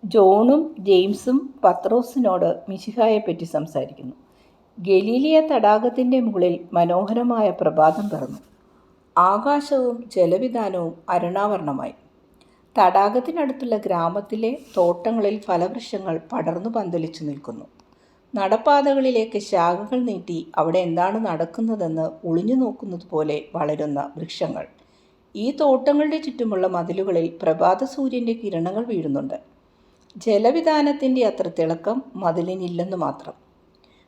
ജോണും ജെയിംസും പത്രോസിനോട് മിശിഹായെപ്പറ്റി സംസാരിക്കുന്നു. ഗലീലിയ തടാകത്തിൻ്റെ മുകളിൽ മനോഹരമായ പ്രഭാതം പിറന്നു. ആകാശവും ജലവിധാനവും അരുണാവർണമായി. തടാകത്തിനടുത്തുള്ള ഗ്രാമത്തിലെ തോട്ടങ്ങളിൽ ഫലവൃക്ഷങ്ങൾ പടർന്നു പന്തലിച്ചു നിൽക്കുന്നു. നടപ്പാതകളിലേക്ക് ശാഖകൾ നീട്ടി അവിടെ എന്താണ് നടക്കുന്നതെന്ന് ഒളിഞ്ഞു നോക്കുന്നത് പോലെ വളരുന്ന വൃക്ഷങ്ങൾ. ഈ തോട്ടങ്ങളുടെ ചുറ്റുമുള്ള മതിലുകളിൽ പ്രഭാത സൂര്യൻ്റെ കിരണങ്ങൾ വീഴുന്നുണ്ട്. ജലവിധാനത്തിൻ്റെ അത്ര തിളക്കം മതിലിനില്ലെന്ന് മാത്രം.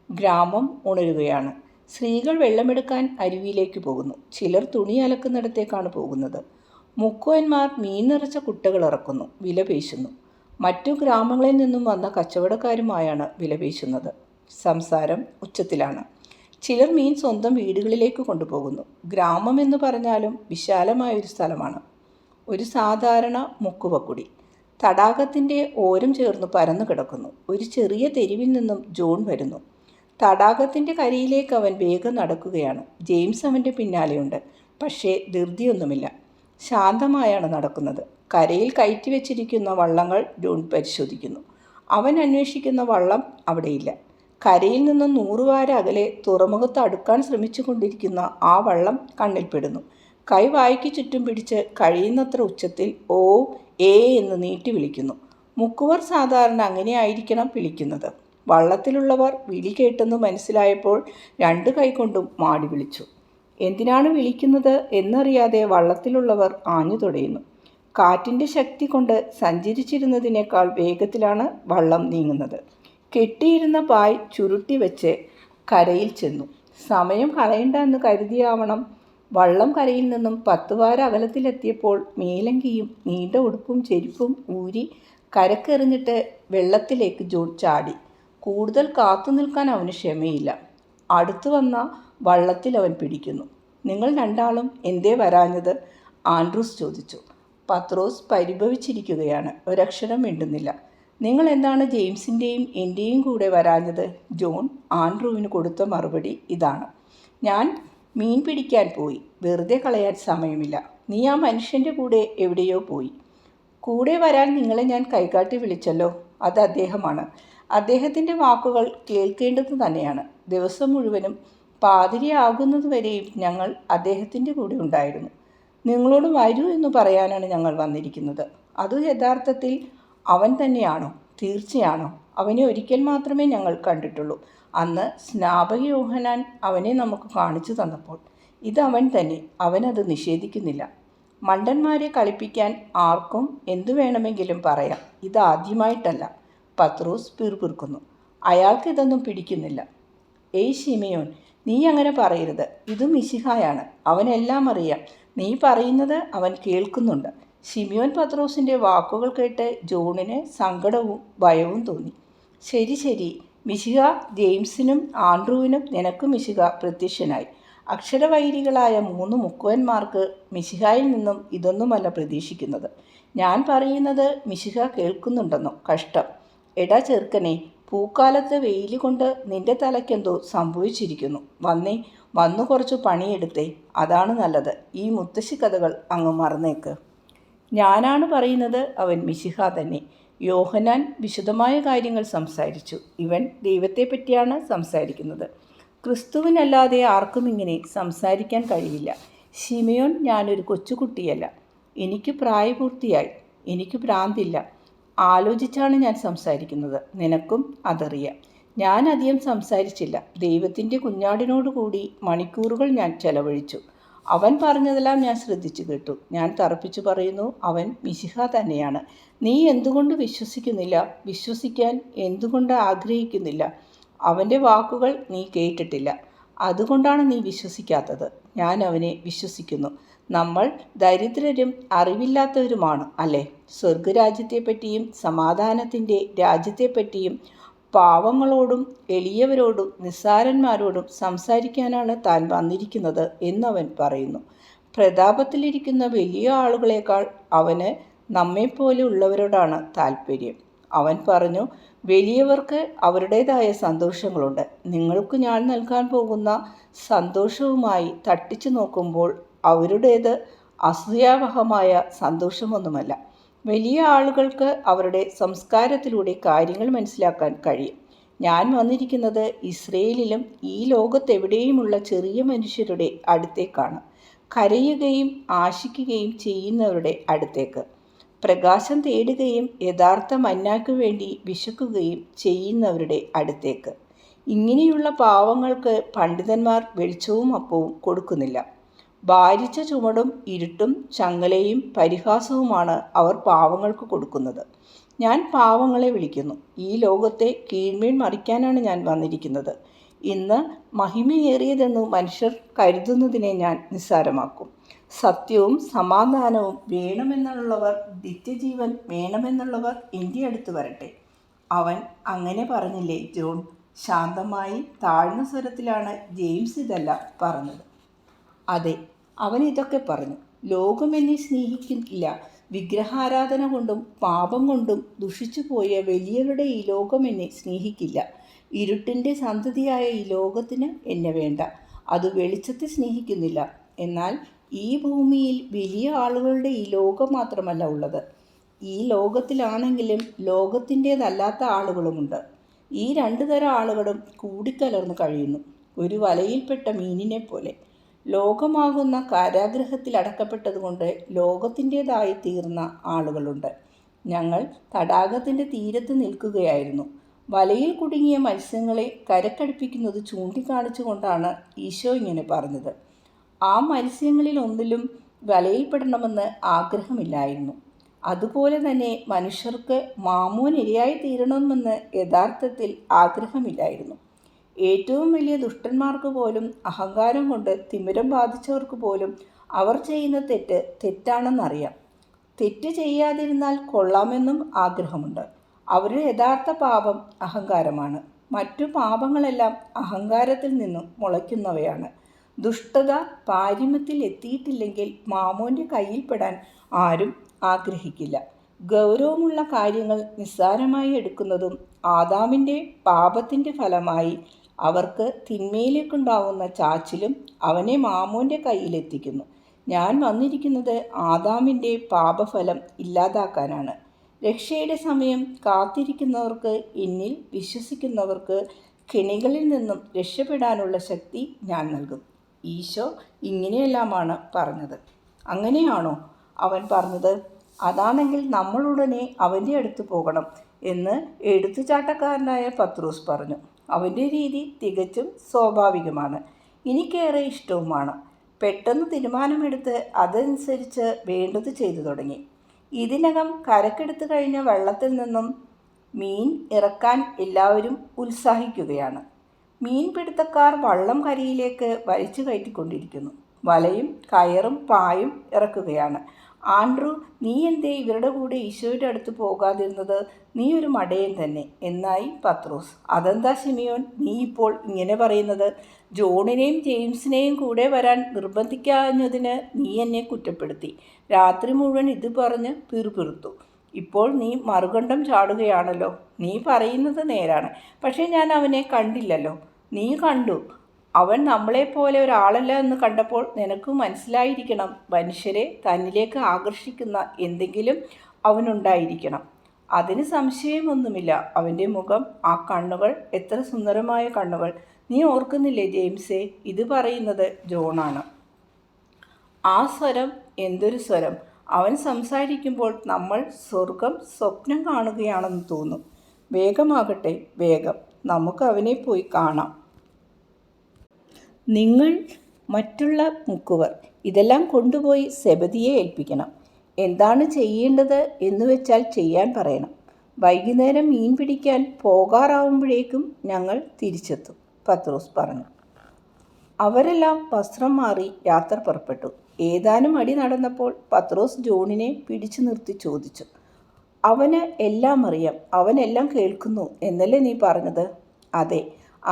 ഗ്രാമം ഉണരുകയാണ്. സ്ത്രീകൾ വെള്ളമെടുക്കാൻ അരുവിയിലേക്ക് പോകുന്നു. ചിലർ തുണി അലക്കുന്നിടത്തേക്കാണ് പോകുന്നത്. മുക്കുവന്മാർ മീൻ നിറച്ച കുട്ടകൾ ഇറക്കുന്നു, വിലപേശുന്നു. മറ്റു ഗ്രാമങ്ങളിൽ നിന്നും വന്ന കച്ചവടക്കാരുമായാണ് വിലപേശുന്നത്. സംസാരം ഉച്ചത്തിലാണ്. ചിലർ മീൻ സ്വന്തം വീടുകളിലേക്ക് കൊണ്ടുപോകുന്നു. ഗ്രാമം എന്ന് പറഞ്ഞാലും വിശാലമായൊരു സ്ഥലമാണ്. ഒരു സാധാരണ മുക്കുവക്കുടി തടാകത്തിൻ്റെ ഓരം ചേർന്ന് പരന്നു കിടക്കുന്നു. ഒരു ചെറിയ തെരുവിൽ നിന്നും ജോൺ വരുന്നു. തടാകത്തിൻ്റെ കരയിലേക്ക് അവൻ വേഗം നടക്കുകയാണ്. ജെയിംസ് അവൻ്റെ പിന്നാലെയുണ്ട്. പക്ഷേ ധൃതിയൊന്നുമില്ല. ശാന്തമായാണ് നടക്കുന്നത്. കരയിൽ കയറ്റി വെച്ചിരിക്കുന്ന വള്ളങ്ങൾ ജോൺ പരിശോധിക്കുന്നു. അവൻ അന്വേഷിക്കുന്ന വള്ളം അവിടെയില്ല. കരയിൽ നിന്നും 100 വാര അകലെ തുറമുഖത്ത് അടുക്കാൻ ശ്രമിച്ചു കൊണ്ടിരിക്കുന്ന ആ വള്ളം കണ്ണിൽപ്പെടുന്നു. കൈ വായ്ക്ക് ചുറ്റും പിടിച്ച് കഴിയുന്നത്ര ഉച്ചത്തിൽ ഓ ഏ എന്ന് നീട്ടി വിളിക്കുന്നു. മുക്കുവർ സാധാരണ അങ്ങനെയായിരിക്കണം വിളിക്കുന്നത്. വള്ളത്തിലുള്ളവർ വിളി കേട്ടെന്ന് മനസ്സിലായപ്പോൾ 2 കൈകൊണ്ടും മാടി വിളിച്ചു. എന്തിനാണ് വിളിക്കുന്നത് എന്നറിയാതെ വള്ളത്തിലുള്ളവർ ആഞ്ഞു തുടയുന്നു. കാറ്റിൻ്റെ ശക്തി കൊണ്ട് സഞ്ചരിച്ചിരുന്നതിനേക്കാൾ വേഗത്തിലാണ് വള്ളം നീങ്ങുന്നത്. കെട്ടിയിരുന്ന പായ് ചുരുട്ടി വെച്ച് കരയിൽ ചെന്നു. സമയം കളയണ്ട എന്ന് കരുതിയാവണം വള്ളം കരയിൽ നിന്നും 10 വാര അകലത്തിലെത്തിയപ്പോൾ മേലങ്കിയും നീണ്ട ഉടുപ്പും ചെരുപ്പും ഊരി കരക്കെറിഞ്ഞിട്ട് വെള്ളത്തിലേക്ക് ജോൺ ചാടി. കൂടുതൽ കാത്തു നിൽക്കാൻ അവന് ക്ഷമയില്ല. അടുത്തു വന്ന വള്ളത്തിൽ അവൻ പിടിക്കുന്നു. നിങ്ങൾ 2 ആളും എന്തേ വരാഞ്ഞത്? ആൻഡ്രൂസ് ചോദിച്ചു. പത്രോസ് പരിഭവിച്ചിരിക്കുകയാണ്. ഒരക്ഷരം മിണ്ടുന്നില്ല. നിങ്ങൾ എന്താണ് ജെയിംസിൻ്റെയും എൻ്റെയും കൂടെ വരാഞ്ഞത്? ജോൺ ആൻഡ്രൂവിന് കൊടുത്ത മറുപടി ഇതാണ്. ഞാൻ മീൻ പിടിക്കാൻ പോയി. വെറുതെ കളയാൻ സമയമില്ല. നീ ആ മനുഷ്യൻ്റെ കൂടെ എവിടെയോ പോയി. കൂടെ വരാൻ നിങ്ങളെ ഞാൻ കൈകാട്ടി വിളിച്ചല്ലോ. അത് അദ്ദേഹമാണ്. അദ്ദേഹത്തിൻ്റെ വാക്കുകൾ കേൾക്കേണ്ടത് തന്നെയാണ്. ദിവസം മുഴുവനും പാതിരിയാകുന്നതുവരെയും ഞങ്ങൾ അദ്ദേഹത്തിൻ്റെ കൂടെ ഉണ്ടായിരുന്നു. നിങ്ങളോട് വരൂ എന്ന് പറയാനാണ് ഞങ്ങൾ വന്നിരിക്കുന്നത്. അത് യഥാർത്ഥത്തിൽ അവൻ തന്നെയാണോ? തീർച്ചയാണോ? അവനെ ഒരിക്കൽ മാത്രമേ ഞങ്ങൾ കണ്ടിട്ടുള്ളൂ. അന്ന് സ്നാപക യോഹന്നാൻ അവനെ നമുക്ക് കാണിച്ചു തന്നപ്പോൾ. ഇതവൻ തന്നെ. അവനത് നിഷേധിക്കുന്നില്ല. മണ്ടന്മാരെ കളിപ്പിക്കാൻ ആർക്കും എന്തു വേണമെങ്കിലും പറയാം. ഇതാദ്യമായിട്ടല്ല. പത്രോസ് പിറുപിറുക്കുന്നു. അയാൾക്കിതൊന്നും പിടിക്കുന്നില്ല. ഏയ് ശിമയോൻ, നീ അങ്ങനെ പറയരുത്. ഇത് മിശിഹായാണ്. അവനെല്ലാം അറിയാം. നീ പറയുന്നത് അവൻ കേൾക്കുന്നുണ്ട്. ശിമയോൻ പത്രോസിൻ്റെ വാക്കുകൾ കേട്ട് ജോണിന് സങ്കടവും ഭയവും തോന്നി. ശരി ശരി, മിശിഹ ജെയിംസിനും ആൻഡ്രൂവിനും നിനക്കും മിശിഹ പ്രത്യക്ഷനായി. അക്ഷരവൈരികളായ 3 മുക്കുവന്മാർക്ക് മിശിഹായിൽ നിന്നും ഇതൊന്നുമല്ല പ്രതീക്ഷിക്കുന്നത്. ഞാൻ പറയുന്നത് മിശിഹ കേൾക്കുന്നുണ്ടെന്നോ? കഷ്ടം. എടാ ചെറുക്കനെ, പൂക്കാലത്ത് വെയിൽ കൊണ്ട് നിന്റെ തലയ്ക്കെന്തോ സംഭവിച്ചിരിക്കുന്നു. വന്നു കുറച്ച് പണിയെടുത്തേ. അതാണ് നല്ലത്. ഈ മുത്തശ്ശി കഥകൾ അങ്ങ് മറന്നേക്ക്. ഞാനാണ് പറയുന്നത്. അവൻ മിശിഹ തന്നെ. യോഹന്നാൻ വിശദമായ കാര്യങ്ങൾ സംസാരിച്ചു. ഇവൻ ദൈവത്തെപ്പറ്റിയാണ് സംസാരിക്കുന്നത്. ക്രിസ്തുവിനല്ലാതെ ആർക്കും ഇങ്ങനെ സംസാരിക്കാൻ കഴിയില്ല. ശിമയോൻ, ഞാനൊരു കൊച്ചുകുട്ടിയല്ല. എനിക്ക് പ്രായപൂർത്തിയായി. എനിക്ക് ഭ്രാന്തില്ല. ആലോചിച്ചാണ് ഞാൻ സംസാരിക്കുന്നത്. നിനക്കും അതറിയാം. ഞാൻ അധികം സംസാരിച്ചില്ല. ദൈവത്തിൻ്റെ കുഞ്ഞാടിനോടുകൂടി മണിക്കൂറുകൾ ഞാൻ ചെലവഴിച്ചു. അവൻ പറഞ്ഞതെല്ലാം ഞാൻ ശ്രദ്ധിച്ചു കേട്ടു. ഞാൻ തറപ്പിച്ചു പറയുന്നു, അവൻ മിശിഹ തന്നെയാണ്. നീ എന്തുകൊണ്ട് വിശ്വസിക്കുന്നില്ല? വിശ്വസിക്കാൻ എന്തുകൊണ്ട് ആഗ്രഹിക്കുന്നില്ല? അവൻ്റെ വാക്കുകൾ നീ കേട്ടിട്ടില്ല. അതുകൊണ്ടാണ് നീ വിശ്വസിക്കാത്തത്. ഞാൻ അവനെ വിശ്വസിക്കുന്നു. നമ്മൾ ദരിദ്രരും അറിവില്ലാത്തവരുമാണ്, അല്ലേ? സ്വർഗരാജ്യത്തെപ്പറ്റിയും സമാധാനത്തിൻ്റെ രാജ്യത്തെപ്പറ്റിയും പാവങ്ങളോടും എളിയവരോടും നിസ്സാരന്മാരോടും സംസാരിക്കാനാണ് താൻ വന്നിരിക്കുന്നത് എന്നവൻ പറയുന്നു. പ്രതാപത്തിലിരിക്കുന്ന വലിയ ആളുകളേക്കാൾ അവന് നമ്മെപ്പോലെ ഉള്ളവരോടാണ് താല്പര്യം. അവൻ പറഞ്ഞു, വലിയവർക്ക് അവരുടേതായ സന്തോഷങ്ങളുണ്ട്. നിങ്ങൾക്ക് ഞാൻ നൽകാൻ പോകുന്ന സന്തോഷവുമായി തട്ടിച്ചു നോക്കുമ്പോൾ അവരുടേത് അസൂയാവഹമായ സന്തോഷമൊന്നുമല്ല. വലിയ ആളുകൾക്ക് അവരുടെ സംസ്കാരത്തിലൂടെ കാര്യങ്ങൾ മനസ്സിലാക്കാൻ കഴിയും. ഞാൻ വന്നിരിക്കുന്നത് ഇസ്രയേലിലും ഈ ലോകത്തെവിടെയുമുള്ള ചെറിയ മനുഷ്യരുടെ അടുത്തേക്കാണ്, കരയുകയും ആശിക്കുകയും ചെയ്യുന്നവരുടെ അടുത്തേക്ക്, പ്രകാശം തേടുകയും യഥാർത്ഥ മന്നായ്ക്കു വേണ്ടി വിശക്കുകയും ചെയ്യുന്നവരുടെ അടുത്തേക്ക്. ഇങ്ങനെയുള്ള പാവങ്ങൾക്ക് പണ്ഡിതന്മാർ വെളിച്ചവും അപ്പവും കൊടുക്കുന്നില്ല. ഭാരിച്ച ചുമടും ഇരുട്ടും ചങ്ങലയും പരിഹാസവുമാണ് അവർ പാവങ്ങൾക്ക് കൊടുക്കുന്നത്. ഞാൻ പാവങ്ങളെ വിളിക്കുന്നു. ഈ ലോകത്തെ കീഴ്മേൽ മറിക്കാനാണ് ഞാൻ വന്നിരിക്കുന്നത്. ഇന്ന് മഹിമയേറിയതെന്നു മനുഷ്യർ കരുതുന്നതിനെ ഞാൻ നിസ്സാരമാക്കും. സത്യവും സമാധാനവും വേണമെന്നുള്ളവർ, നിത്യജീവൻ വേണമെന്നുള്ളവർ എൻ്റെ അടുത്ത് വരട്ടെ. അവൻ അങ്ങനെ പറഞ്ഞില്ലേ ജോൺ? ശാന്തമായി താഴ്ന്ന സ്വരത്തിലാണ് ജെയിംസ് ഇതെല്ലാം പറഞ്ഞത്. അതെ, അവൻ ഇതൊക്കെ പറഞ്ഞു. ലോകം എന്നെ സ്നേഹിക്കില്ല. വിഗ്രഹാരാധന കൊണ്ടും പാപം കൊണ്ടും ദുഷിച്ചു പോയ വലിയവരുടെ ഈ ലോകം എന്നെ സ്നേഹിക്കില്ല. ഇരുട്ടിൻ്റെ സന്തതിയായ ഈ ലോകത്തിന് എന്നെ വേണ്ട. അത് വെളിച്ചത്തെ സ്നേഹിക്കുന്നില്ല. എന്നാൽ ഈ ഭൂമിയിൽ വലിയ ആളുകളുടെ ഈ ലോകം മാത്രമല്ല ഉള്ളത്. ഈ ലോകത്തിലാണെങ്കിലും ലോകത്തിൻ്റേതല്ലാത്ത ആളുകളുമുണ്ട്. ഈ രണ്ടു തരം ആളുകളും കൂടിക്കലർന്ന് കഴിയുന്നു, ഒരു വലയിൽപ്പെട്ട മീനിനെ പോലെ. ലോകമാകുന്ന കാരാഗൃഹത്തിൽ അടക്കപ്പെട്ടതുകൊണ്ട് ലോകത്തിൻ്റേതായി തീർന്ന ആളുകളുണ്ട്. ഞങ്ങൾ തടാകത്തിൻ്റെ തീരത്ത് നിൽക്കുകയായിരുന്നു. വലയിൽ കുടുങ്ങിയ മത്സ്യങ്ങളെ കരക്കടുപ്പിക്കുന്നത് ചൂണ്ടിക്കാണിച്ചുകൊണ്ടാണ് ഈശോ ഇങ്ങനെ പറഞ്ഞത്. ആ മത്സ്യങ്ങളിൽ ഒന്നിലും വലയിൽപ്പെടണമെന്ന് ആഗ്രഹമില്ലായിരുന്നു. അതുപോലെ തന്നെ മനുഷ്യർക്ക് മാമോൻ ഇരയായി തീരണമെന്ന് യഥാർത്ഥത്തിൽ ആഗ്രഹമില്ലായിരുന്നു. ഏറ്റവും വലിയ ദുഷ്ടന്മാർക്ക് പോലും, അഹങ്കാരം കൊണ്ട് തിമിരം ബാധിച്ചവർക്ക് പോലും അവർ ചെയ്യുന്ന തെറ്റാണെന്നറിയാം. തെറ്റ് ചെയ്യാതിരുന്നാൽ കൊള്ളാമെന്നും ആഗ്രഹമുണ്ട്. അവരുടെ യഥാർത്ഥ പാപം അഹങ്കാരമാണ്. മറ്റു പാപങ്ങളെല്ലാം അഹങ്കാരത്തിൽ നിന്നും മുളയ്ക്കുന്നവയാണ്. ദുഷ്ടത പാരമ്യത്തിൽ എത്തിയിട്ടില്ലെങ്കിൽ മാമോൻ്റെ കയ്യിൽപ്പെടാൻ ആരും ആഗ്രഹിക്കില്ല. ഗൗരവമുള്ള കാര്യങ്ങൾ നിസ്സാരമായി എടുക്കുന്നതും ആദാമിൻ്റെ പാപത്തിൻ്റെ ഫലമായി അവർക്ക് തിന്മയിലേക്കുണ്ടാവുന്ന ചാച്ചിലും അവനെ മാമോൻ്റെ കയ്യിലെത്തിക്കുന്നു. ഞാൻ വന്നിരിക്കുന്നത് ആദാമിൻ്റെ പാപഫലം ഇല്ലാതാക്കാനാണ്. രക്ഷയുടെ സമയം കാത്തിരിക്കുന്നവർക്ക്, എന്നിൽ വിശ്വസിക്കുന്നവർക്ക് കെണികളിൽ നിന്നും രക്ഷപ്പെടാനുള്ള ശക്തി ഞാൻ നൽകും. ഈശോ ഇങ്ങനെയെല്ലാമാണ് പറഞ്ഞത്. അങ്ങനെയാണോ അവൻ പറഞ്ഞത്? അതാണെങ്കിൽ നമ്മളുടനെ അവൻ്റെ അടുത്ത് പോകണം എന്ന് എടുത്തുചാട്ടക്കാരനായ പത്രോസ് പറഞ്ഞു. അവൻ്റെ രീതി തികച്ചും സ്വാഭാവികമാണ്, എനിക്കേറെ ഇഷ്ടവുമാണ്. പെട്ടെന്ന് തീരുമാനമെടുത്ത് അതനുസരിച്ച് വേണ്ടത് ചെയ്തു തുടങ്ങി. ഇതിനകം കരക്കെടുത്തു കഴിഞ്ഞ വെള്ളത്തിൽ നിന്നും മീൻ ഇറക്കാൻ എല്ലാവരും ഉത്സാഹിക്കുകയാണ്. മീൻപിടുത്തക്കാർ വള്ളം കരയിലേക്ക് വലിച്ചു കയറ്റിക്കൊണ്ടിരിക്കുന്നു. വലയും കയറും പായും ഇറക്കുകയാണ്. ആൻഡ്രൂ, നീ എന്തേ ഇവരുടെ കൂടെ ഈശോയുടെ അടുത്ത് പോകാതിരുന്നത്? നീ ഒരു മടയൻ തന്നെ എന്നായി പത്രോസ്. അതെന്താ ശിമിയോൻ, നീ ഇപ്പോൾ ഇങ്ങനെ പറയുന്നത്? ജോണിനെയും ജെയിംസിനെയും കൂടെ വരാൻ നിർബന്ധിക്കാഞ്ഞതിന് നീ എന്നെ കുറ്റപ്പെടുത്തി. രാത്രി മുഴുവൻ ഇത് പറഞ്ഞ് പിറുപിറുത്തു. ഇപ്പോൾ നീ മറുകണ്ഠം ചാടുകയാണല്ലോ. നീ പറയുന്നത് നേരാണ്, പക്ഷേ ഞാൻ അവനെ കണ്ടില്ലല്ലോ. നീ കണ്ടു. അവൻ നമ്മളെപ്പോലെ ഒരാളല്ല എന്ന് കണ്ടപ്പോൾ നിനക്ക് മനസ്സിലായിരിക്കണം. മനുഷ്യരെ തന്നിലേക്ക് ആകർഷിക്കുന്ന എന്തെങ്കിലും അവനുണ്ടായിരിക്കണം. അതിന് സംശയമൊന്നുമില്ല. അവൻ്റെ മുഖം, ആ കണ്ണുകൾ, എത്ര സുന്ദരമായ കണ്ണുകൾ! നീ ഓർക്കുന്നില്ലേ ജെയിംസേ, ഇത് പറയുന്നത് ജോണാണ്. ആ സ്വരം എന്തൊരു സ്വരം! അവൻ സംസാരിക്കുമ്പോൾ നമ്മൾ സ്വർഗം സ്വപ്നം കാണുകയാണെന്ന് തോന്നും. വേഗമാകട്ടെ, വേഗം, നമുക്ക് അവനെ പോയി കാണാം. നിങ്ങൾ മറ്റുള്ള മുക്കുവർ ഇതെല്ലാം കൊണ്ടുപോയി സെബദിയെ ഏൽപ്പിക്കണം. എന്താണ് ചെയ്യേണ്ടത് എന്ന് വെച്ചാൽ ചെയ്യാൻ പറയണം. വൈകുന്നേരം മീൻ പിടിക്കാൻ പോകാറാവുമ്പോഴേക്കും ഞങ്ങൾ തിരിച്ചെത്തും, പത്രോസ് പറഞ്ഞു. അവരെല്ലാം വസ്ത്രം മാറി യാത്ര പുറപ്പെട്ടു. ഏതാനും അടി നടന്നപ്പോൾ പത്രോസ് ജോണിനെ പിടിച്ചു നിർത്തി ചോദിച്ചു, അവന് എല്ലാം അറിയാം, അവനെല്ലാം കേൾക്കുന്നു എന്നല്ലേ നീ പറഞ്ഞത്? അതെ.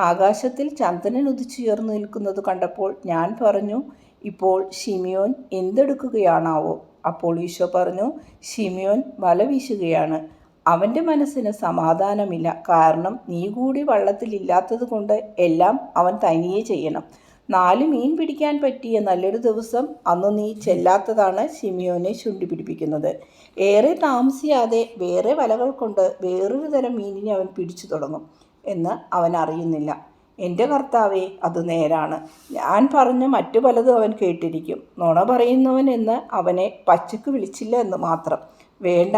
ആകാശത്തിൽ ചന്ദ്രൻ ഉദിച്ചുയർന്നു നിൽക്കുന്നത് കണ്ടപ്പോൾ ഞാൻ പറഞ്ഞു, ഇപ്പോൾ ശിമിയോൻ എന്തെടുക്കുകയാണാവോ? അപ്പോൾ ഈശോ പറഞ്ഞു, ശിമിയോൻ വല വീശുകയാണ്. അവൻ്റെ മനസ്സിന് സമാധാനമില്ല, കാരണം നീ കൂടി വള്ളത്തിലില്ലാത്തത് കൊണ്ട് എല്ലാം അവൻ തനിയെ ചെയ്യണം. 4 മീൻ പിടിക്കാൻ പറ്റിയ നല്ലൊരു ദിവസം അന്ന് നീ ചെല്ലാത്തതാണ് ശിമിയോനെ ചുണ്ടി പിടിപ്പിക്കുന്നത്. ഏറെ താമസിയാതെ വേറെ വലകൾ കൊണ്ട് വേറൊരു തരം മീനിനെ അവൻ പിടിച്ചു തുടങ്ങും എന്ന് അവൻ അറിയുന്നില്ല. എൻ്റെ കർത്താവേ, അത് നേരാണ്. ഞാൻ പറഞ്ഞ മറ്റു പലതും അവൻ കേട്ടിരിക്കും. നുണ പറയുന്നവൻ എന്ന് അവനെ പച്ചക്ക് വിളിച്ചില്ല എന്ന് മാത്രം. വേണ്ട,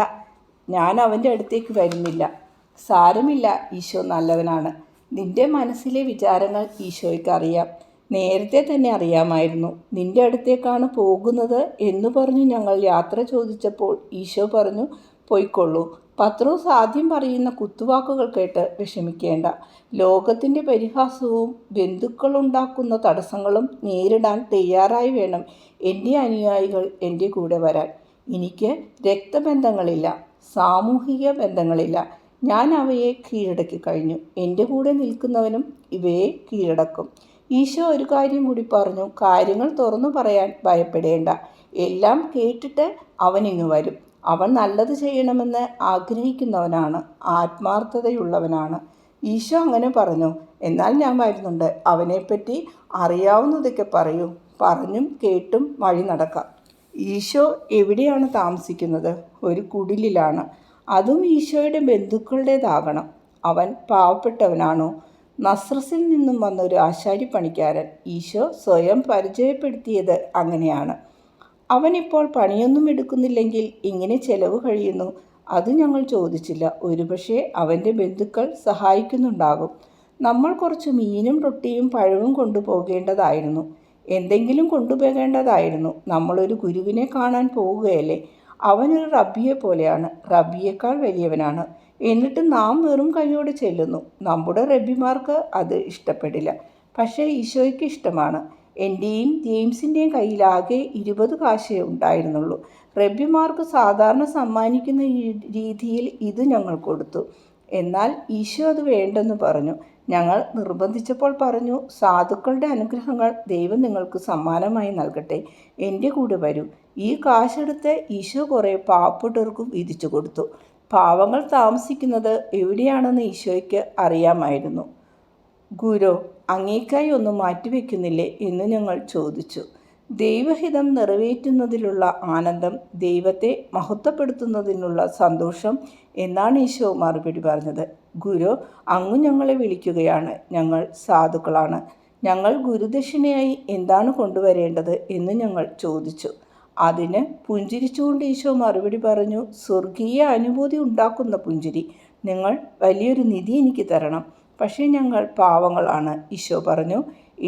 ഞാൻ അവൻ്റെ അടുത്തേക്ക് വരുന്നില്ല. സാരമില്ല, ഈശോ നല്ലവനാണ്. നിന്റെ മനസ്സിലെ വിചാരങ്ങൾ ഈശോയ്ക്ക് അറിയാം. നേരത്തെ തന്നെ അറിയാമായിരുന്നു. നിന്റെ അടുത്തേക്കാണ് പോകുന്നത് എന്ന് പറഞ്ഞു ഞങ്ങൾ യാത്ര ചോദിച്ചപ്പോൾ ഈശോ പറഞ്ഞു, പൊയ്ക്കൊള്ളൂ. പത്രോസ് ആദ്യം പറയുന്ന കുത്തുവാക്കുകൾ കേട്ട് വിഷമിക്കേണ്ട. ലോകത്തിൻ്റെ പരിഹാസവും ബന്ധുക്കളുണ്ടാക്കുന്ന തടസ്സങ്ങളും നേരിടാൻ തയ്യാറായി വേണം എൻ്റെ അനുയായികൾ എൻ്റെ കൂടെ വരാൻ. എനിക്ക് രക്തബന്ധങ്ങളില്ല, സാമൂഹിക ബന്ധങ്ങളില്ല. ഞാൻ അവയെ കീഴടക്കി കഴിഞ്ഞു. എൻ്റെ കൂടെ നിൽക്കുന്നവനും ഇവയെ കീഴടക്കും. ഈശോ ഒരു കാര്യം കൂടി പറഞ്ഞു, കാര്യങ്ങൾ തുറന്നു പറയാൻ ഭയപ്പെടേണ്ട. എല്ലാം കേട്ടിട്ട് അവനിങ്ങ് വരും. അവൻ നല്ലത് ചെയ്യണമെന്ന് ആഗ്രഹിക്കുന്നവനാണ്, ആത്മാർത്ഥതയുള്ളവനാണ്. ഈശോ അങ്ങനെ പറഞ്ഞു. എന്നാൽ ഞാൻ വരുന്നുണ്ട്. അവനെപ്പറ്റി അറിയാവുന്നതൊക്കെ പറയൂ. പറഞ്ഞും കേട്ടും വഴി നടക്കാം. ഈശോ എവിടെയാണ് താമസിക്കുന്നത്? ഒരു കുടിലിലാണ്. അതും ഈശോയുടെ ബന്ധുക്കളുടേതാകണം. അവൻ പാവപ്പെട്ടവനാണോ? നസ്രസിൽ നിന്നും വന്ന ഒരു ആശാരിപ്പണിക്കാരൻ. ഈശോ സ്വയം പരിചയപ്പെടുത്തിയത് അങ്ങനെയാണ്. അവനിപ്പോൾ പണിയൊന്നും എടുക്കുന്നില്ലെങ്കിൽ ഇങ്ങനെ ചെലവ് കഴിയുന്നു? അത് ഞങ്ങൾ ചോദിച്ചില്ല. ഒരുപക്ഷെ അവൻ്റെ ബന്ധുക്കൾ സഹായിക്കുന്നുണ്ടാകും. നമ്മൾ കുറച്ച് മീനും റൊട്ടിയും പഴവും കൊണ്ടുപോകേണ്ടതായിരുന്നു. എന്തെങ്കിലും കൊണ്ടുപോകേണ്ടതായിരുന്നു. നമ്മളൊരു ഗുരുവിനെ കാണാൻ പോവുകയല്ലേ. അവനൊരു റബ്ബിയെ പോലെയാണ്, റബ്ബിയേക്കാൾ വലിയവനാണ്. എന്നിട്ട് നാം വെറും കൈയോടെ ചെല്ലുന്നു. നമ്മുടെ റബ്ബിമാർക്ക് അത് ഇഷ്ടപ്പെടില്ല. പക്ഷേ ഈശോയ്ക്ക് ഇഷ്ടമാണ്. എൻ്റെയും ജെയിംസിൻ്റെയും കയ്യിലാകെ 20 കാശേ ഉണ്ടായിരുന്നുള്ളൂ. റബ്ബിമാർക്ക് സാധാരണ സമ്മാനിക്കുന്ന രീതിയിൽ ഇത് ഞങ്ങൾ കൊടുത്തു. എന്നാൽ ഈശോ അത് വേണ്ടെന്ന് പറഞ്ഞു. ഞങ്ങൾ നിർബന്ധിച്ചപ്പോൾ പറഞ്ഞു, സാധുക്കളുടെ അനുഗ്രഹങ്ങൾ ദൈവം നിങ്ങൾക്ക് സമ്മാനമായി നൽകട്ടെ. എൻ്റെ കൂടെ വരൂ. ഈ കാശെടുത്ത് ഈശോ കുറേ പാവപ്പെട്ടവർക്കും വീതിച്ചു കൊടുത്തു. പാവങ്ങൾ താമസിക്കുന്നത് എവിടെയാണെന്ന് ഈശോയ്ക്ക് അറിയാമായിരുന്നു. ഗുരു, അങ്ങേക്കായി ഒന്നും മാറ്റിവെക്കുന്നില്ലേ എന്ന് ഞങ്ങൾ ചോദിച്ചു. ദൈവഹിതം നിറവേറ്റുന്നതിലുള്ള ആനന്ദം, ദൈവത്തെ മഹത്വപ്പെടുത്തുന്നതിനുള്ള സന്തോഷം എന്നാണ് ഈശോ മറുപടി പറഞ്ഞത്. ഗുരു, അങ്ങ് ഞങ്ങളെ വിളിക്കുകയാണ്. ഞങ്ങൾ സാധുക്കളാണ്. ഞങ്ങൾ ഗുരുദക്ഷിണയായി എന്താണ് കൊണ്ടുവരേണ്ടത് എന്ന് ഞങ്ങൾ ചോദിച്ചു. അതിന് പുഞ്ചിരിച്ചുകൊണ്ട് ഈശോ മറുപടി പറഞ്ഞു, സ്വർഗീയ അനുഭൂതി ഉണ്ടാക്കുന്ന പുഞ്ചിരി. നിങ്ങൾ വലിയൊരു നിധി എനിക്ക് തരണം. പക്ഷേ ഞങ്ങൾ പാവങ്ങളാണ്. ഈശോ പറഞ്ഞു,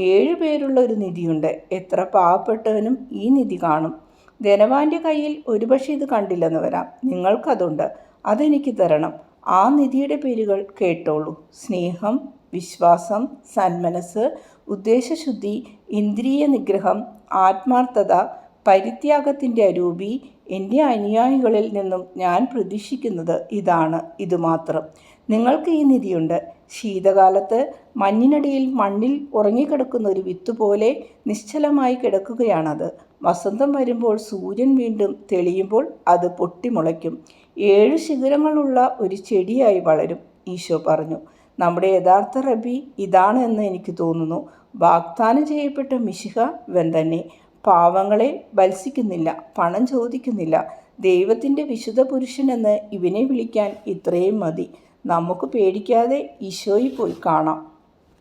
7 പേരുള്ള ഒരു നിധിയുണ്ട്. എത്ര പാവപ്പെട്ടവനും ഈ നിധി കാണും. ധനവാന്റെ കയ്യിൽ ഒരുപക്ഷെ ഇത് കണ്ടില്ലെന്ന് വരാം. നിങ്ങൾക്കതുണ്ട്. അതെനിക്ക് തരണം. ആ നിധിയുടെ പേരുകൾ കേട്ടോളൂ: സ്നേഹം, വിശ്വാസം, സന്മനസ്, ഉദ്ദേശശുദ്ധി, ഇന്ദ്രിയ നിഗ്രഹം, ആത്മാർത്ഥത, പരിത്യാഗത്തിൻ്റെ അരൂപി. എൻ്റെ അനുയായികളിൽ നിന്നും ഞാൻ പ്രതീക്ഷിക്കുന്നത് ഇതാണ്, ഇതുമാത്രം. നിങ്ങൾക്ക് ഈ നിധിയുണ്ട്. ശീതകാലത്ത് മഞ്ഞിനടിയിൽ മണ്ണിൽ ഉറങ്ങിക്കിടക്കുന്ന ഒരു വിത്ത് പോലെ നിശ്ചലമായി കിടക്കുകയാണത്. വസന്തം വരുമ്പോൾ സൂര്യൻ വീണ്ടും തെളിയുമ്പോൾ അത് പൊട്ടിമുളയ്ക്കും. 7 ശിഖരങ്ങളുള്ള ഒരു ചെടിയായി വളരും. ഈശോ പറഞ്ഞു. നമ്മുടെ യഥാർത്ഥ റബ്ബി ഇതാണ് എന്ന് എനിക്ക് തോന്നുന്നു. വാഗ്ദാനം ചെയ്യപ്പെട്ട മിശിഹ ഇവൻ തന്നെ. പാവങ്ങളെ ഭത്സിക്കുന്നില്ല, പണം ചോദിക്കുന്നില്ല. ദൈവത്തിൻ്റെ വിശുദ്ധ പുരുഷനെന്ന് ഇവനെ വിളിക്കാൻ ഇത്രയും മതി. നമുക്ക് പേടിക്കാതെ ഈശോയിൽ പോയി കാണാം.